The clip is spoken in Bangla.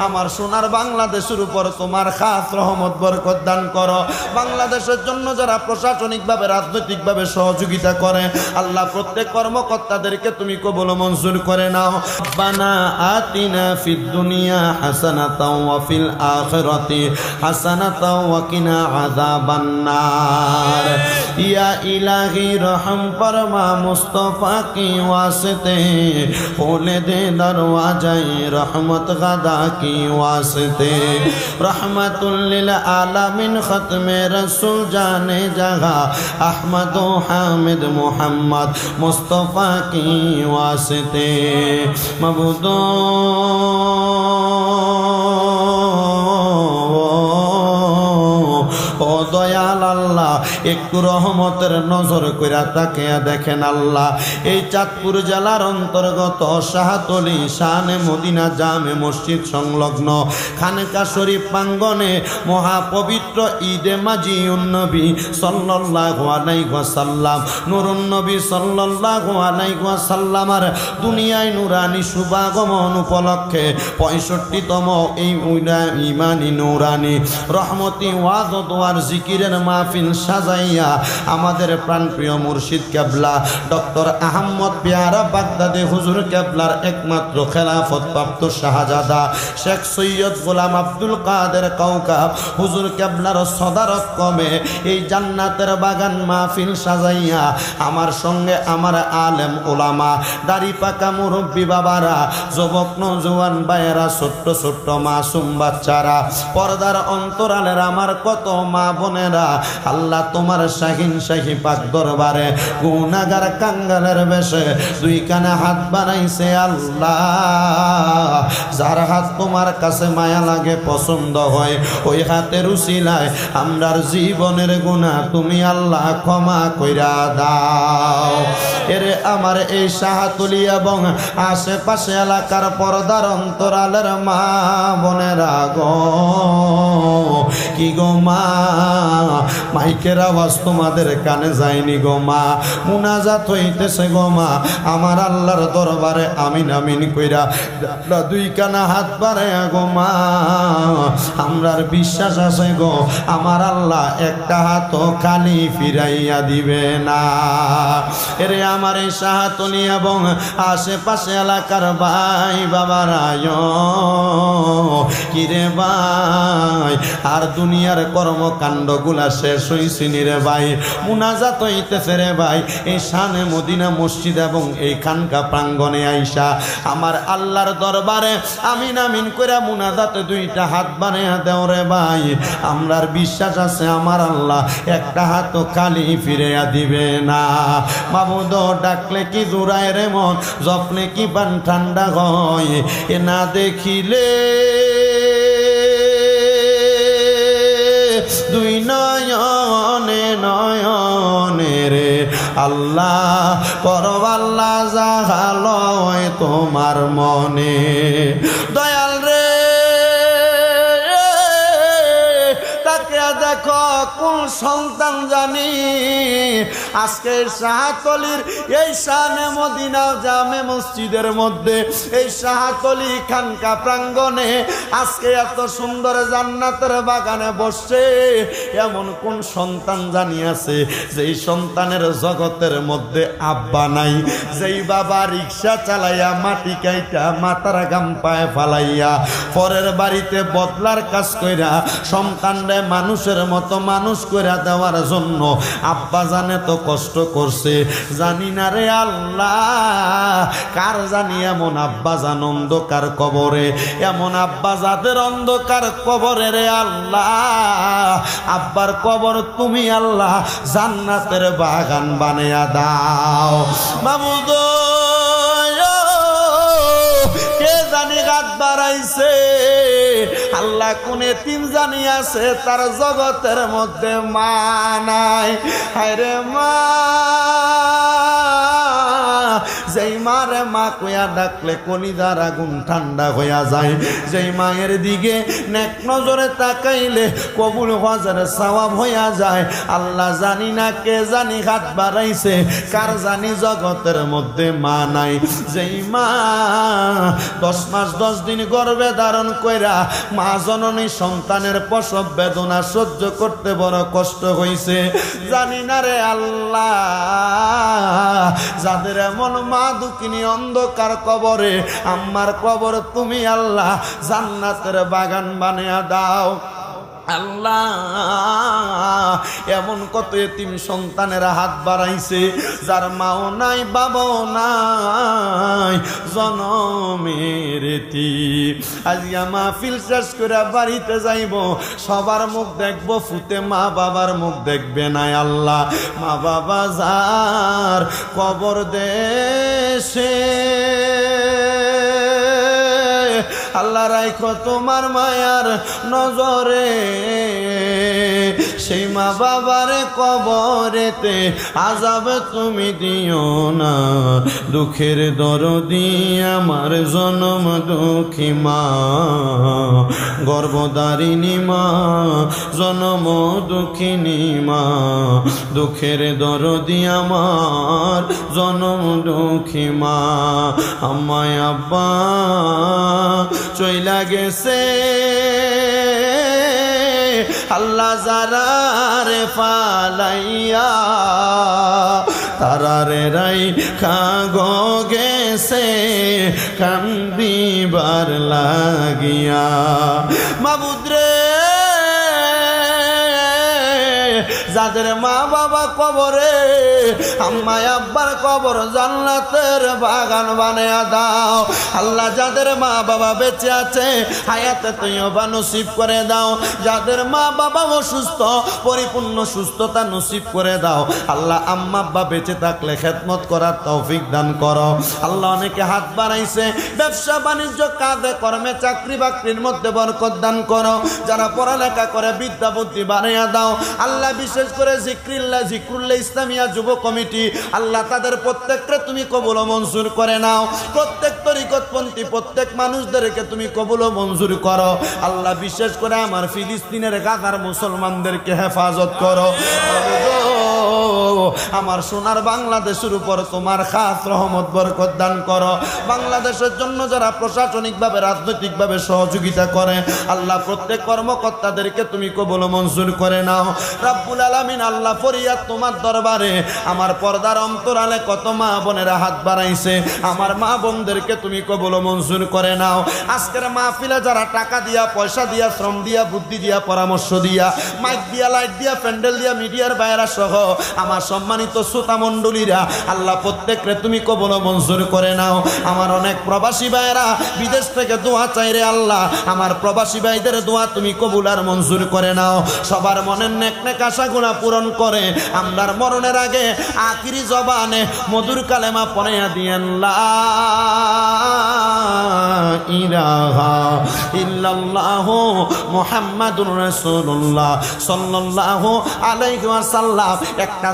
আমার সোনার বাংলাদেশের উপর তোমার খাস রহমত বরকত দান করো। বাংলাদেশের জন্য যারা প্রশাসনিকভাবে রাজনৈতিকভাবে সহযোগিতা করে আল্লাহ প্রত্যেক কর্মকর্তাদেরকে তুমি কবুল মঞ্জুর করে নাও। রব্বানা আতিনা ফিদ দুনিয়া হাসানাতাও ওয়া ফিল আখিরাতি হাসানাতাও ওয়া কিনা আযাবান নার। ইয়া ইলাহি রহম ফরমা মুস্তাফা কি ওয়াসিতে खोले दे दरवाजाए रहमत गदा की वास्ते रहमतुल लिल आलमीन खत्मे रसूल जाने जगह अहमद हामिद मोहम्मद मुस्तफ़ा की वास्ते मबूदो ও দয়াল আল্লাহ একটু রহমতের নজর কইরা তাকিয়া দেখেন আল্লাহ। এই চাঁদপুর জেলার অন্তর্গত শাহতলী শানে মদিনা জামে মসজিদ সংলগ্ন খানকা শরীফ প্রাঙ্গণে মহাপবিত্র ঈদে মাজিউন নবী সাল্লাল্লাহু আলাইহি ওয়াসাল্লাম নূরুন নবী সাল্লাল্লাহু আলাইহি ওয়াসাল্লামের দুনিয়ায় নূরানি শুভাগমন উপলক্ষে 65তম এই ইমানি নূরানি রহমতি ওয়াজ আর জিকিরের মাহফিল সাজাইয়া আমাদের প্রাণপ্রিয় মুর্শিদ কেবলা ডক্টর আহমদ পেয়ারা বাগদাদি হুজুর কেবলার একমাত্র খেলাফত প্রাপ্ত শাহজাদা শেখ সৈয়দ গোলাম আব্দুল কাদের কাউকাব হুজুর কেবলার সদারত কমে এই জান্নাতের বাগান মাহফিল সাজাইয়া আমার সঙ্গে আমার আলেম ওলামা দাড়ি পাকা মুরব্বী বাবারা যুবক নওজোয়ান ভাইয়েরা ছোট্ট ছোট্ট মাসুম বাচ্চারা পর্দার অন্তরালের আমার কত মা বোনেরা আল্লাহ তোমার শাহিন শাহী পাক দরবারে গুনাহগার কাঙ্গালের বেশে দুই কানে হাত বানাইছে আল্লাহ। যার হাত তোমার কাছে মায়া লাগে পছন্দ হয় ওই হাতের উসিলায় আমরার জীবনের গুনাহ তুমি আল্লাহ ক্ষমা কইরা দাও। এরে আমার এই শাহতলী এবং আশেপাশে এলাকার পর্দার অন্তরালের মা বোনেরা গো কি গো মা মাইকের আওয়াজ তোমাদের কানে যায়নি গো মা মুনাজাত হইতেছে গো মা আমার আল্লাহর দরবারে আমিন আমিন কইরা দুই কানা হাত বাড়ায়া গো মা আমরার বিশ্বাস আছে গো আমার আল্লাহ একটা হাত খালি ফিরাইয়া দিবে না। এরে আমার এই শাহতলী এবং আশেপাশে এলাকার ভাই বাবারা কিরে ভাই আর দুনিয়ার কর্মকাণ্ডগুলা শেষ হইছে রে ভাই মুনাজাত হইতেছে রে ভাই এই শানে মদিনা মসজিদ এবং এই খানকা প্রাঙ্গণে আইসা আমার আল্লাহর দরবারে আমিন আমিন করে মুনাজাতে দুইটা হাত বানাইয়া দেও রে ভাই আমরার বিশ্বাস আছে আমার আল্লাহ একটা হাত খালি ফিরাইয়া দিবে না। মাবুদ ডাকলে কি জোড়ায় রে মন জপলে কি পান ঠান্ডা হয় এ না দেখিলে দুই নয়নে নয়নে রে আল্লাহ করব আল্লাহ জাগালয় তোমার মনে দয়াল রে তাকে দেখো কোন সন্তান জানি আজকে শাহতলীর এই শানে মদিনা জামে মসজিদের মধ্যে এই শাহতলী খানকা প্রাঙ্গণে আজকে এত সুন্দর জান্নাতের বাগানে বসছে এমন কোন সন্তান জানি আছে যেই সন্তানের জগতের মধ্যে আব্বা নাই, যেই বাবা রিক্সা চালাইয়া মাটি কাইটা মাথার গাম পায়ে ফালাইয়া পরের বাড়িতে বদলার কাজ কইরা সন্তানরে মানুষের মতো মানুষ কইরা দেওয়ার জন্য আব্বা জানে তো কষ্ট করছে জানি না রে আল্লাহ কার জানি এমন আব্বা জান অন্ধকার কবরে এমন আব্বা যাদের অন্ধকার কবরে রে আল্লাহ আব্বার কবর তুমি আল্লাহ জান্নাতের বাগান বানায়া দাও মাবুদ কে জানি রাত বাড়াইছে আল্লাহ কোন এতিম জানি আছে তার জগতের মধ্যে মা নাই হায়রে মা যেই মারে মা কইয়া ডাকলে কলিজার আগুন ঠান্ডা হইয়া যায়, যেই মায়ের দিকে নেক নজরে তাকাইলে কবুল হওয়ার সওয়াব হইয়া যায়। আল্লাহ জানি না কে জানি হাত বাড়াইছে, কার জানি জগতের মধ্যে মা নাই, যেই মা 10 মাস 10 দিন গর্ভে ধারণ কইরা মা জননী সন্তানের প্রসব বেদনা সহ্য করতে বড় কষ্ট হইছে। জানি না রে আল্লাহ, যাদের এমন মা দুঃখিনী অন্ধকার কবরে, আম্মার কবর তুমি আল্লাহ জান্নাতের বাগান বানিয়ে দাও। আল্লাহ, এমন কত এতিম সন্তানেরা হাত বাড়াইছে, যার মাও নাই বাবাও নাই, জনমের এতিম। আজকে মাহফিল শেষ করে বাড়িতে যাইব, সবার মুখ দেখবো ফুটে, মা বাবার মুখ দেখবে না। আল্লাহ, মা বাবা যার কবর দেশে, আল্লাহ রাইখো তোমার মায়ার নজরে, সেই মা বাবার কবরেতে আযাব তুমি দিও না। দুঃখের দরদি আমার জনম দুঃখী মা, গর্ভধারিণী মা, জনম দুঃখিনী মা, দুঃখের দরদি আমার জনম দুঃখী মা। আমায় আব্বা চইলা গেছে, আল্লাহ যারারে ফালাইয়া তারারে রাইখা গো গেছে কান্দিবার লাগিয়া। মাবুদ রে, যাদের মা বাবা কবরে, আম্মা আব্বার কবর জান্নাতের বাগান বানিয়ে দাও। আল্লাহ, যাদের মা বাবা বেঁচে আছে হায়াতে তৈয়বা নসিব করে দাও। যাদের মা বাবা অসুস্থ পরিপূর্ণ সুস্থতা নসিব করে দাও। আল্লাহ, আম্মা আব্বা বেঁচে থাকলে খেদমত করার তৌফিক দান করো। আল্লাহ, অনেকে হাত বাড়াইছে, ব্যবসা বাণিজ্য কাজে কর্মে চাকরি বাকরির মধ্যে বরকত দান করো। যারা পড়ালেখা করে বিদ্যা বুদ্ধি বাড়াইয়া দাও। আল্লাহ, বিশেষ করে জিক্রুল্লাহ ইসলামিয়া যুব কমিটি, আল্লাহ তাদের প্রত্যেককে তুমি কবুল ও মঞ্জুর করে নাও। প্রত্যেক তরিকতপন্থী প্রত্যেক মানুষদেরকে তুমি কবুল ও মঞ্জুর করো। আল্লাহ, বিশেষ করে আমার ফিলিস্তিনের গাজার মুসলমানদেরকে হেফাজত করো। আমার সোনার বাংলাদেশের উপর তোমার খাস রহমত বরকত দান করো। বাংলাদেশের জন্য যারা প্রশাসনিকভাবে রাজনৈতিকভাবে সহযোগিতা করে, আল্লাহ প্রত্যেক কর্মকর্তাদেরকে তুমি কবুল ও মঞ্জুর করে নাও। রব্বুল আলামিন, আল্লাহ ফরিয়াদ তোমার দরবারে, আমার পর্দার অন্তরালে কত মা বোনেরা হাত বাড়াইছে, আমার মা বোনদেরকে তুমি কবুল ও মঞ্জুর করে নাও। আজকের মাহফিলে যারা টাকা দিয়া, পয়সা দিয়া, শ্রম দিয়া, বুদ্ধি দিয়া, পরামর্শ দিয়া, মাইক দিয়া, লাইট দিয়া, প্যান্ডেল দিয়া, মিডিয়ার বাইরা সহ আমার সম্মানিত শ্রোতা মণ্ডলীরা, আল্লাহ প্রত্যেককে তুমি কবুল ও মঞ্জুর করে নাও। আমার অনেক প্রবাসী ভাইরা বিদেশ থেকে দোয়া চাইরে, আল্লাহ আমার প্রবাসী ভাইদের দোয়া তুমি কবুল আর মঞ্জুর করে নাও। সবার মনের নেক নেক আশাগুলো পূরণ করে আমরার মরণের আগে আখিরি জবানে মধুর কালেমা পড়াইয়া দিয়েন, লা ইলাহা ইল্লাল্লাহু মুহাম্মাদুর রাসূলুল্লাহ সাল্লাল্লাহু আলাইহি ওয়াসাল্লাম। একটা